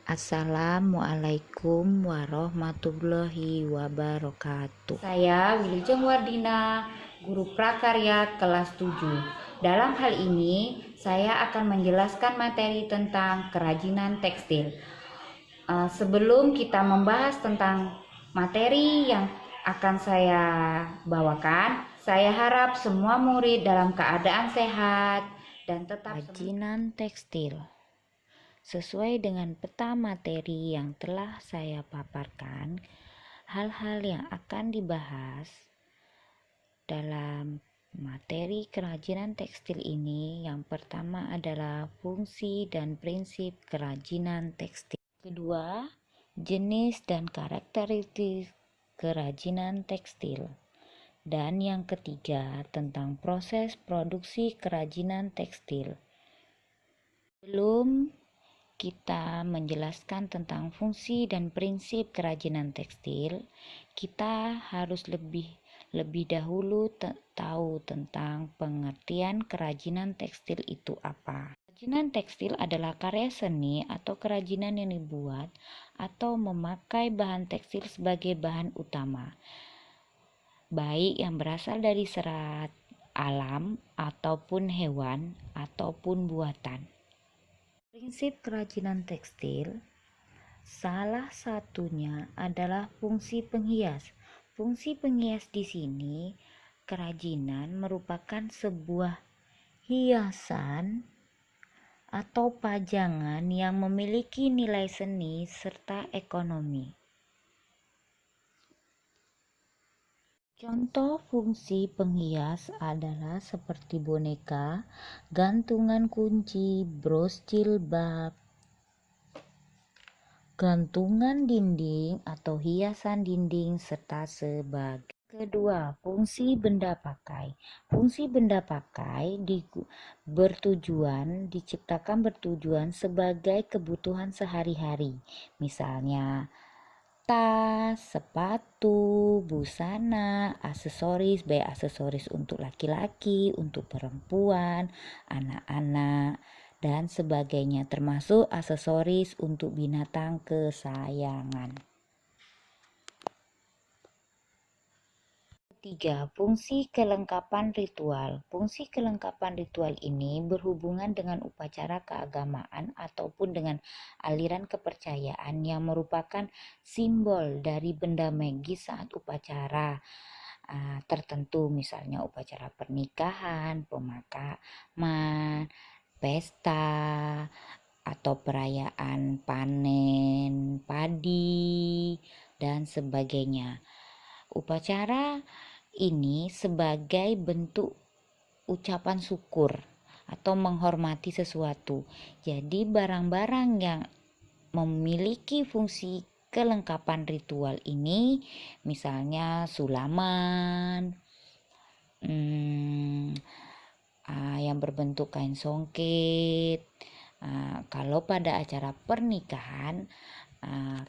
Assalamualaikum warahmatullahi wabarakatuh. Saya Wilujeng Wardina, guru prakarya kelas 7. Dalam hal ini, saya akan menjelaskan materi tentang kerajinan tekstil. Sebelum kita membahas tentang materi yang akan saya bawakan, saya harap semua murid dalam keadaan sehat dan tetap Kerajinan tekstil. Sesuai dengan peta materi yang telah saya paparkan, hal-hal yang akan dibahas dalam materi kerajinan tekstil ini, yang pertama adalah fungsi dan prinsip kerajinan tekstil. Kedua, jenis dan karakteristik kerajinan tekstil. Dan yang ketiga, tentang proses produksi kerajinan tekstil. Sebelum kita menjelaskan tentang fungsi dan prinsip kerajinan tekstil, kita harus lebih dahulu tahu tentang pengertian kerajinan tekstil itu apa. Kerajinan tekstil adalah karya seni atau kerajinan yang dibuat atau memakai bahan tekstil sebagai bahan utama, baik yang berasal dari serat alam ataupun hewan ataupun buatan. Prinsip kerajinan tekstil salah satunya adalah fungsi penghias. Fungsi penghias di sini, kerajinan merupakan sebuah hiasan atau pajangan yang memiliki nilai seni serta ekonomi. Contoh fungsi penghias adalah seperti boneka, gantungan kunci, bros jilbab, gantungan dinding atau hiasan dinding, serta sebagainya. Kedua, fungsi benda pakai. Fungsi benda pakai diciptakan bertujuan sebagai kebutuhan sehari-hari. Misalnya tas, sepatu, busana, aksesoris, baik aksesoris untuk laki-laki, untuk perempuan, anak-anak, dan sebagainya, termasuk aksesoris untuk binatang kesayangan. Ketiga, fungsi kelengkapan ritual. Fungsi kelengkapan ritual ini berhubungan dengan upacara keagamaan ataupun dengan aliran kepercayaan yang merupakan simbol dari benda magis saat upacara tertentu, misalnya upacara pernikahan, pemakaman, pesta, atau perayaan panen padi, dan sebagainya. Upacara ini sebagai bentuk ucapan syukur atau menghormati sesuatu. Jadi barang-barang yang memiliki fungsi kelengkapan ritual ini, misalnya sulaman, yang berbentuk kain songket. Kalau pada acara pernikahan,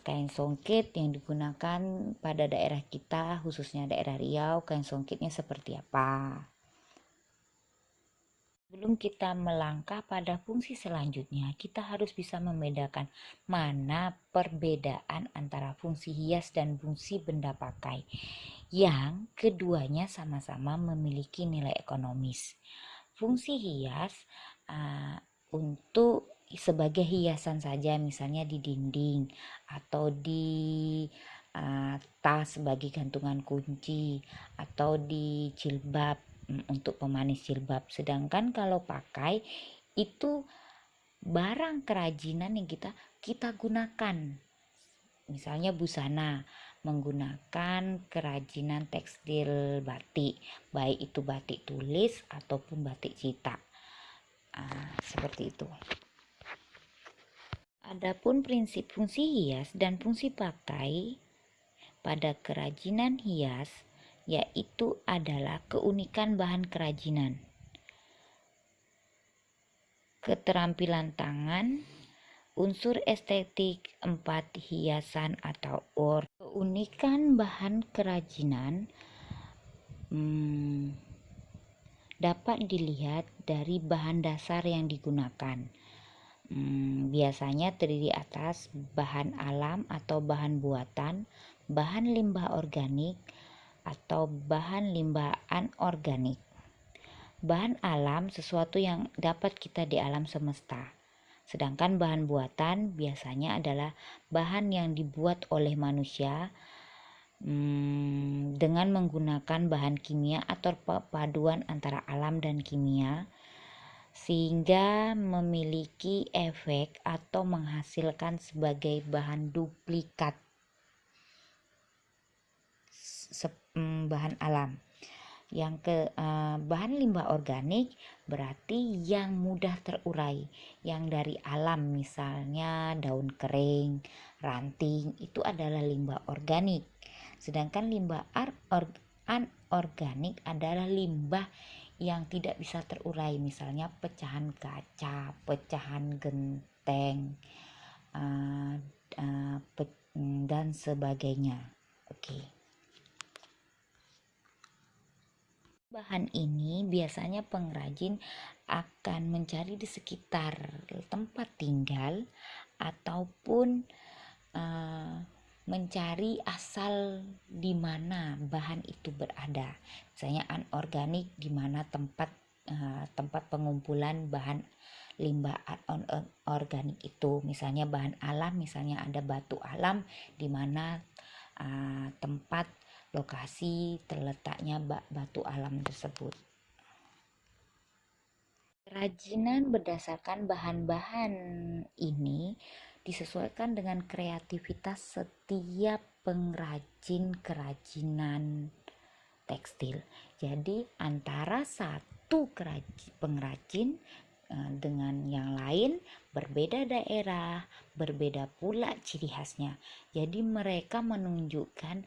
kain songket yang digunakan pada daerah kita, khususnya daerah Riau, kain songketnya seperti apa? Sebelum kita melangkah pada fungsi selanjutnya, kita harus bisa membedakan mana perbedaan antara fungsi hias dan fungsi benda pakai, yang keduanya sama-sama memiliki nilai ekonomis. Fungsi hias untuk sebagai hiasan saja, misalnya di dinding atau di tas sebagai gantungan kunci atau di jilbab untuk pemanis jilbab. Sedangkan kalau pakai itu barang kerajinan yang kita gunakan, misalnya busana menggunakan kerajinan tekstil batik, baik itu batik tulis ataupun batik cetak. Seperti itu. Adapun prinsip fungsi hias dan fungsi pakai pada kerajinan hias, yaitu adalah keunikan bahan kerajinan, keterampilan tangan, unsur estetik, hiasan atau keunikan bahan kerajinan dapat dilihat dari bahan dasar yang digunakan. Biasanya terdiri atas bahan alam atau bahan buatan, bahan limbah organik, atau bahan limbah anorganik. Bahan alam sesuatu yang dapat kita di alam semesta. Sedangkan bahan buatan biasanya adalah bahan yang dibuat oleh manusia dengan menggunakan bahan kimia atau perpaduan antara alam dan kimia, sehingga memiliki efek atau menghasilkan sebagai bahan duplikat bahan alam. Bahan limbah organik berarti yang mudah terurai, yang dari alam, misalnya daun kering, ranting, itu adalah limbah organik. Sedangkan limbah anorganik adalah limbah yang tidak bisa terurai, misalnya pecahan kaca, pecahan genteng, dan sebagainya. Oke. Bahan ini biasanya pengrajin akan mencari di sekitar tempat tinggal ataupun mencari asal di mana bahan itu berada. Misalnya anorganik, di mana tempat pengumpulan bahan limbah anorganik itu. Misalnya bahan alam, misalnya ada batu alam di mana tempat lokasi terletaknya batu alam tersebut. Kerajinan berdasarkan bahan-bahan ini disesuaikan dengan kreativitas setiap pengrajin kerajinan tekstil. Jadi antara satu pengrajin dengan yang lain berbeda daerah, berbeda pula ciri khasnya. Jadi mereka menunjukkan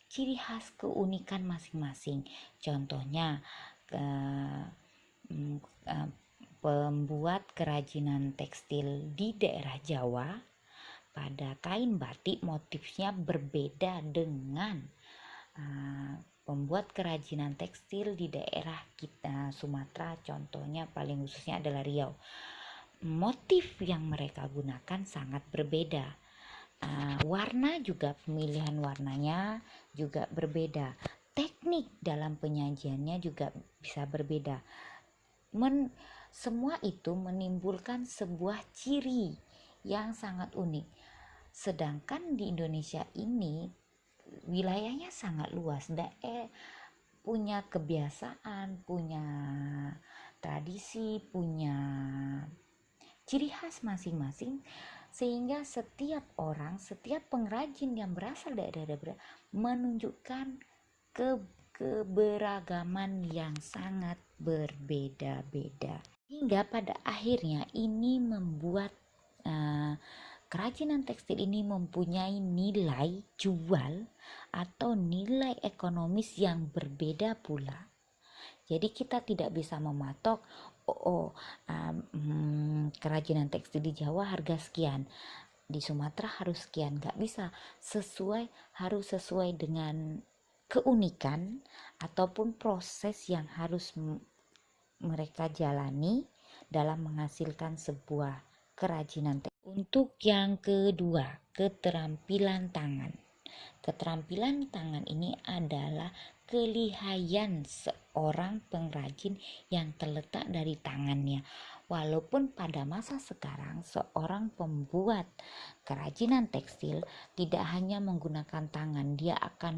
ciri khas keunikan masing-masing. Contohnya pembuat kerajinan tekstil di daerah Jawa, pada kain batik motifnya berbeda dengan pembuat kerajinan tekstil di daerah kita Sumatera, contohnya paling khususnya adalah Riau. Motif yang mereka gunakan sangat berbeda. Warna juga, pemilihan warnanya juga berbeda. Teknik dalam penyajiannya juga bisa berbeda. Semua itu menimbulkan sebuah ciri yang sangat unik. Sedangkan di Indonesia ini wilayahnya sangat luas, punya kebiasaan, punya tradisi, punya ciri khas masing-masing, sehingga setiap orang, setiap pengrajin yang berasal dari daerah menunjukkan keberagaman yang sangat berbeda-beda, hingga pada akhirnya ini membuat kerajinan tekstil ini mempunyai nilai jual atau nilai ekonomis yang berbeda pula. Jadi kita tidak bisa mematok kerajinan tekstil di Jawa harga sekian, di Sumatera harus sekian, nggak bisa. Harus sesuai dengan keunikan ataupun proses yang harus mereka jalani dalam menghasilkan sebuah kerajinan tekstil. Untuk yang kedua, keterampilan tangan. Keterampilan tangan ini adalah kelihayan seorang pengrajin yang terletak dari tangannya. Walaupun pada masa sekarang seorang pembuat kerajinan tekstil tidak hanya menggunakan tangan, dia akan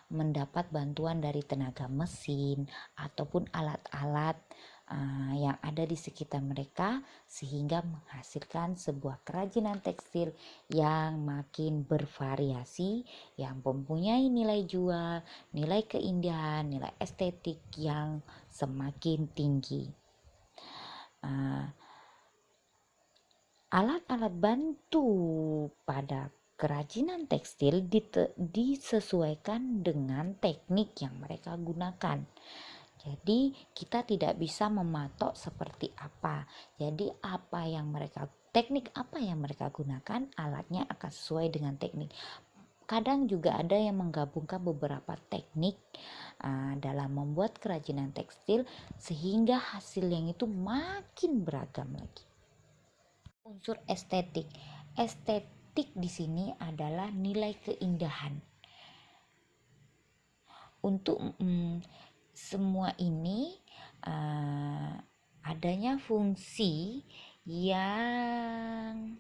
mendapat bantuan dari tenaga mesin ataupun alat-alat yang ada di sekitar mereka, sehingga menghasilkan sebuah kerajinan tekstil yang makin bervariasi, yang mempunyai nilai jual, nilai keindahan, nilai estetik yang semakin tinggi. Alat-alat bantu pada kerajinan tekstil disesuaikan dengan teknik yang mereka gunakan. Jadi kita tidak bisa mematok seperti apa. Jadi teknik apa yang mereka gunakan, alatnya akan sesuai dengan teknik. Kadang juga ada yang menggabungkan beberapa teknik dalam membuat kerajinan tekstil, sehingga hasil yang itu makin beragam lagi. Unsur estetik. Estetik di sini adalah nilai keindahan. Untuk semua ini adanya fungsi yang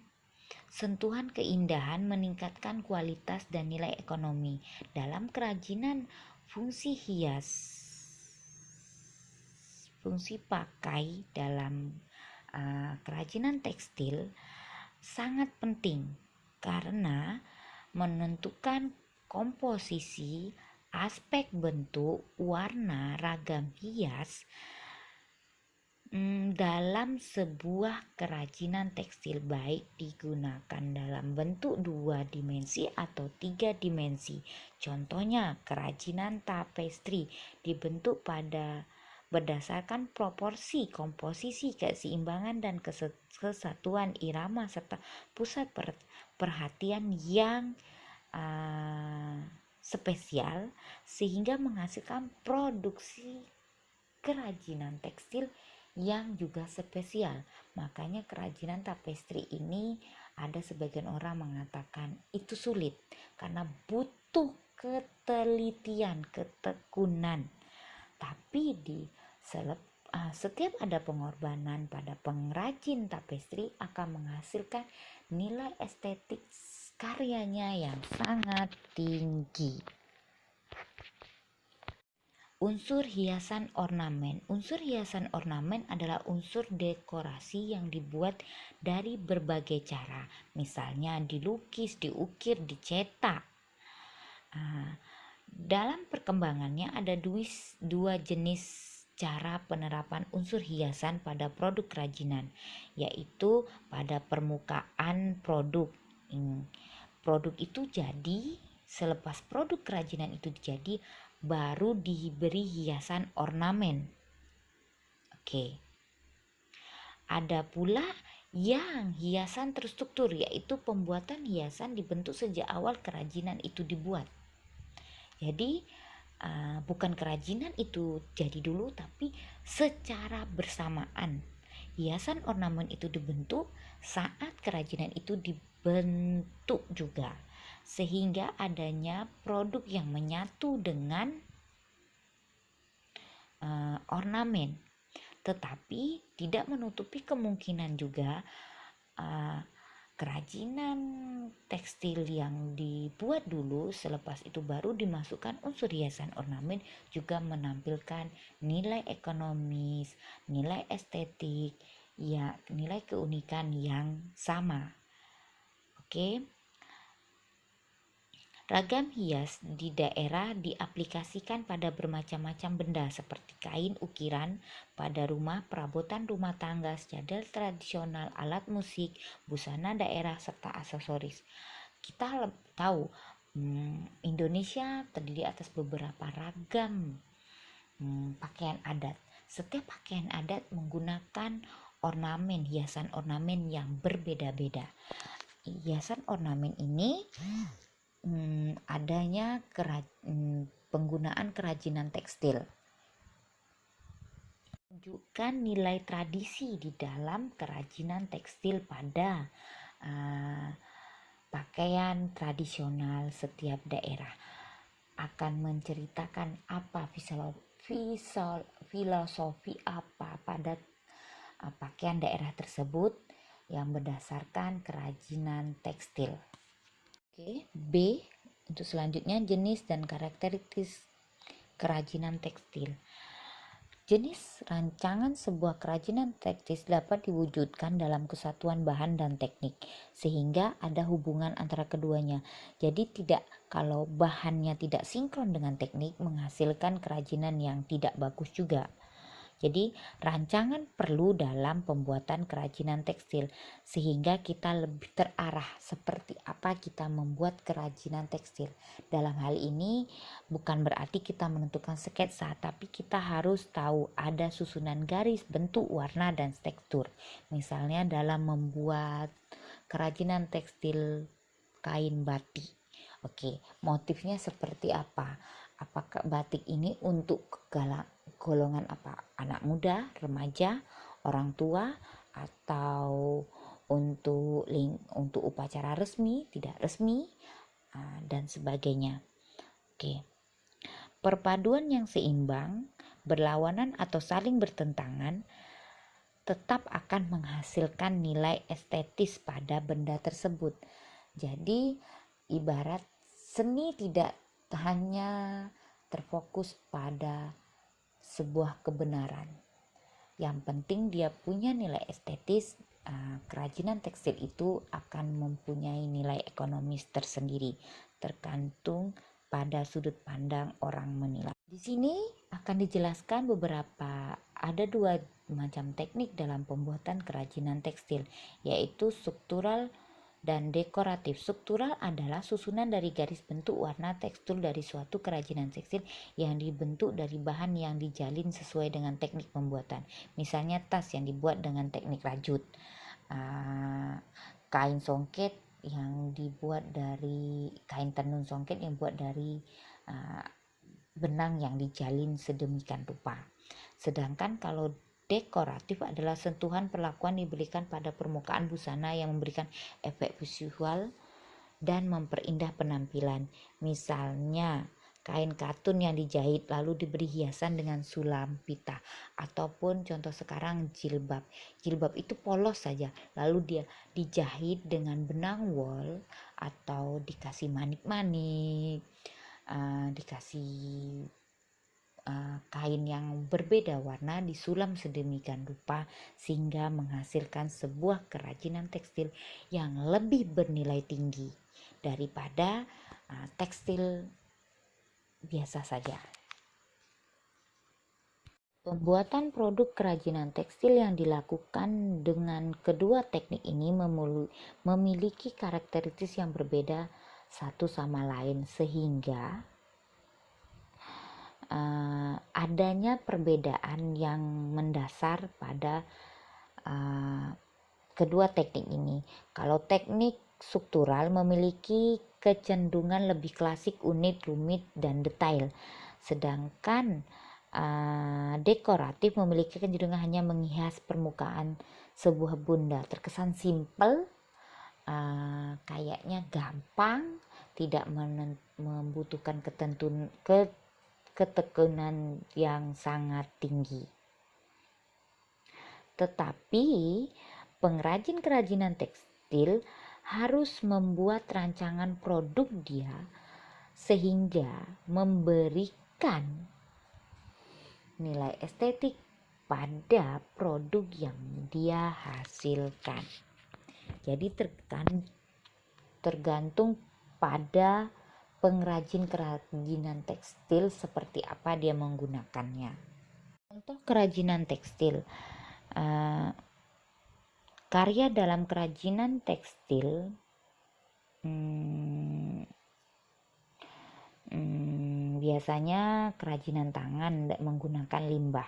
sentuhan keindahan meningkatkan kualitas dan nilai ekonomi. Dalam kerajinan fungsi hias, fungsi pakai dalam kerajinan tekstil sangat penting karena menentukan komposisi, aspek bentuk, warna, ragam hias dalam sebuah kerajinan tekstil, baik digunakan dalam bentuk 2 dimensi atau 3 dimensi. Contohnya kerajinan tapestri dibentuk berdasarkan proporsi, komposisi, keseimbangan dan kesatuan irama serta pusat perhatian yang spesial sehingga menghasilkan produksi kerajinan tekstil yang juga spesial. Makanya kerajinan tapestri ini ada sebagian orang mengatakan itu sulit karena butuh ketelitian, ketekunan. Tapi setiap ada pengorbanan pada pengrajin tapestri akan menghasilkan nilai estetik karyanya yang sangat tinggi. Unsur hiasan ornamen. Unsur hiasan ornamen adalah unsur dekorasi yang dibuat dari berbagai cara. Misalnya dilukis, diukir, dicetak. Dalam perkembangannya ada dua jenis cara penerapan unsur hiasan pada produk kerajinan, yaitu pada permukaan produk. Produk itu jadi, selepas produk kerajinan itu jadi, baru diberi hiasan ornamen. Oke. Ada pula yang hiasan terstruktur, yaitu pembuatan hiasan dibentuk sejak awal kerajinan itu dibuat. Jadi bukan kerajinan itu jadi dulu, tapi secara bersamaan hiasan ornamen itu dibentuk saat kerajinan itu dibentuk juga, sehingga adanya produk yang menyatu dengan ornamen. Tetapi tidak menutupi kemungkinan juga kerajinan tekstil yang dibuat dulu selepas itu baru dimasukkan unsur hiasan ornamen juga menampilkan nilai ekonomis, nilai estetik, ya nilai keunikan yang sama. Oke. Ragam hias di daerah diaplikasikan pada bermacam-macam benda seperti kain ukiran pada rumah, perabotan rumah tangga, sejadah tradisional, alat musik, busana daerah, serta aksesoris. Kita tahu Indonesia terdiri atas beberapa ragam pakaian adat. Setiap pakaian adat menggunakan ornamen, hiasan ornamen yang berbeda-beda. Hiasan ornamen ini adanya penggunaan kerajinan tekstil menunjukkan nilai tradisi di dalam kerajinan tekstil pada pakaian tradisional setiap daerah, akan menceritakan apa filosofi apa pada pakaian daerah tersebut yang berdasarkan kerajinan tekstil. Oke, B untuk selanjutnya jenis dan karakteristik kerajinan tekstil. Jenis rancangan sebuah kerajinan tekstil dapat diwujudkan dalam kesatuan bahan dan teknik sehingga ada hubungan antara keduanya. Jadi kalau bahannya tidak sinkron dengan teknik menghasilkan kerajinan yang tidak bagus juga. Jadi rancangan perlu dalam pembuatan kerajinan tekstil sehingga kita lebih terarah seperti apa kita membuat kerajinan tekstil. Dalam hal ini bukan berarti kita menentukan sketsa, tapi kita harus tahu ada susunan garis, bentuk, warna, dan tekstur. Misalnya dalam membuat kerajinan tekstil kain batik. Oke, motifnya seperti apa? Apakah batik ini untuk golongan apa? Anak muda, remaja, orang tua, atau untuk upacara resmi, tidak resmi, dan sebagainya. Oke. Perpaduan yang seimbang, berlawanan atau saling bertentangan tetap akan menghasilkan nilai estetis pada benda tersebut. Jadi ibarat seni tidak hanya terfokus pada sebuah kebenaran. Yang penting dia punya nilai estetis. Kerajinan tekstil itu akan mempunyai nilai ekonomis tersendiri, tergantung pada sudut pandang orang menilai. Di sini akan dijelaskan ada 2 macam teknik dalam pembuatan kerajinan tekstil, yaitu struktural dan dekoratif. Struktural adalah susunan dari garis bentuk warna tekstur dari suatu kerajinan tekstil yang dibentuk dari bahan yang dijalin sesuai dengan teknik pembuatan. Misalnya tas yang dibuat dengan teknik rajut, kain songket yang dibuat dari kain tenun songket yang dibuat dari benang yang dijalin sedemikian rupa. Sedangkan kalau dekoratif adalah sentuhan perlakuan diberikan pada permukaan busana yang memberikan efek visual dan memperindah penampilan. Misalnya kain katun yang dijahit lalu diberi hiasan dengan sulam pita, ataupun contoh sekarang jilbab. Jilbab itu polos saja lalu dia dijahit dengan benang wol atau dikasih manik-manik, dikasih kain yang berbeda warna, disulam sedemikian rupa sehingga menghasilkan sebuah kerajinan tekstil yang lebih bernilai tinggi daripada tekstil biasa saja. Pembuatan produk kerajinan tekstil yang dilakukan dengan kedua teknik ini memiliki karakteristik yang berbeda satu sama lain, sehingga adanya perbedaan yang mendasar pada kedua teknik ini. Kalau teknik struktural memiliki kecenderungan lebih klasik, unik, rumit, dan detail, sedangkan dekoratif memiliki kecenderungan hanya menghias permukaan sebuah benda, terkesan simpel, kayaknya gampang, tidak membutuhkan ketekunan yang sangat tinggi. Tetapi pengrajin kerajinan tekstil harus membuat rancangan produk dia sehingga memberikan nilai estetik pada produk yang dia hasilkan. Jadi tergantung pada pengrajin kerajinan tekstil seperti apa dia menggunakannya. Contoh kerajinan tekstil, karya dalam kerajinan tekstil biasanya kerajinan tangan menggunakan limbah.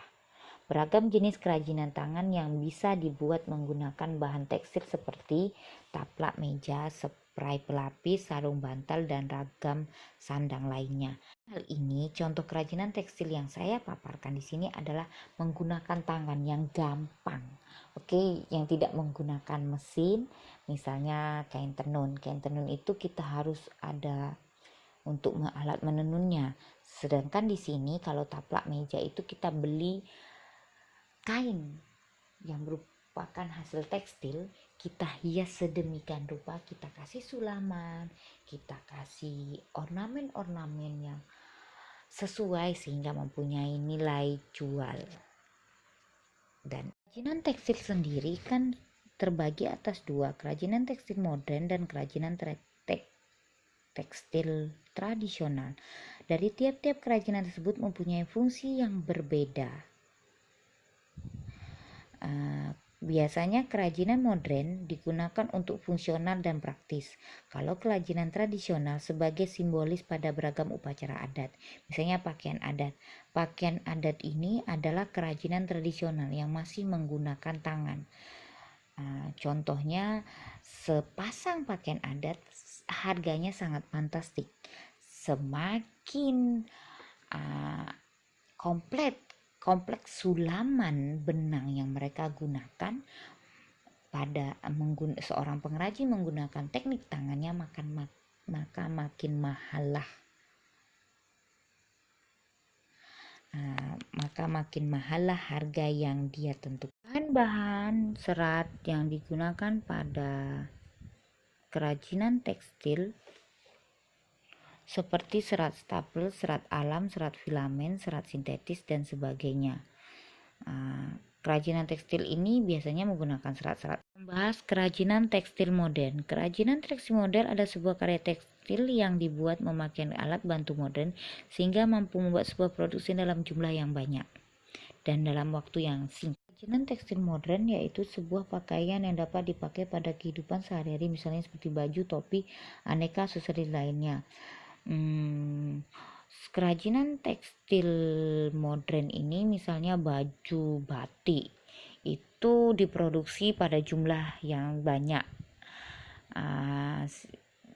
Beragam jenis kerajinan tangan yang bisa dibuat menggunakan bahan tekstil seperti taplak meja, spray pelapis, sarung bantal, dan ragam sandang lainnya. Hal ini contoh kerajinan tekstil yang saya paparkan di sini adalah menggunakan tangan yang gampang. Yang tidak menggunakan mesin, misalnya kain tenun. Kain tenun itu kita harus ada untuk alat menenunnya. Sedangkan di sini kalau taplak meja itu kita beli kain yang merupakan hasil tekstil, kita hias sedemikian rupa, kita kasih sulaman, kita kasih ornamen-ornamen yang sesuai sehingga mempunyai nilai jual. Dan kerajinan tekstil sendiri kan terbagi atas 2, kerajinan tekstil modern dan kerajinan tekstil tradisional. Dari tiap-tiap kerajinan tersebut mempunyai fungsi yang berbeda. Biasanya kerajinan modern digunakan untuk fungsional dan praktis. Kalau kerajinan tradisional sebagai simbolis pada beragam upacara adat. Misalnya pakaian adat. Pakaian adat ini adalah kerajinan tradisional yang masih menggunakan tangan. Contohnya sepasang pakaian adat harganya sangat fantastik. Semakin kompleks sulaman benang yang mereka gunakan, seorang pengrajin menggunakan teknik tangannya, maka makin mahal lah harga yang dia tentukan. Bahan-bahan serat yang digunakan pada kerajinan tekstil seperti serat stapel, serat alam, serat filamen, serat sintetis, dan sebagainya. Kerajinan tekstil ini biasanya menggunakan serat-serat. Membahas kerajinan tekstil modern. Kerajinan tekstil modern adalah sebuah karya tekstil yang dibuat memakai alat bantu modern sehingga mampu membuat sebuah produksi dalam jumlah yang banyak dan dalam waktu yang singkat. Kerajinan tekstil modern yaitu sebuah pakaian yang dapat dipakai pada kehidupan sehari-hari, misalnya seperti baju, topi, aneka aksesoris lainnya. Kerajinan tekstil modern ini misalnya baju batik itu diproduksi pada jumlah yang banyak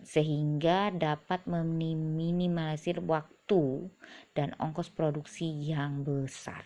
sehingga dapat meminimalisir waktu dan ongkos produksi yang besar.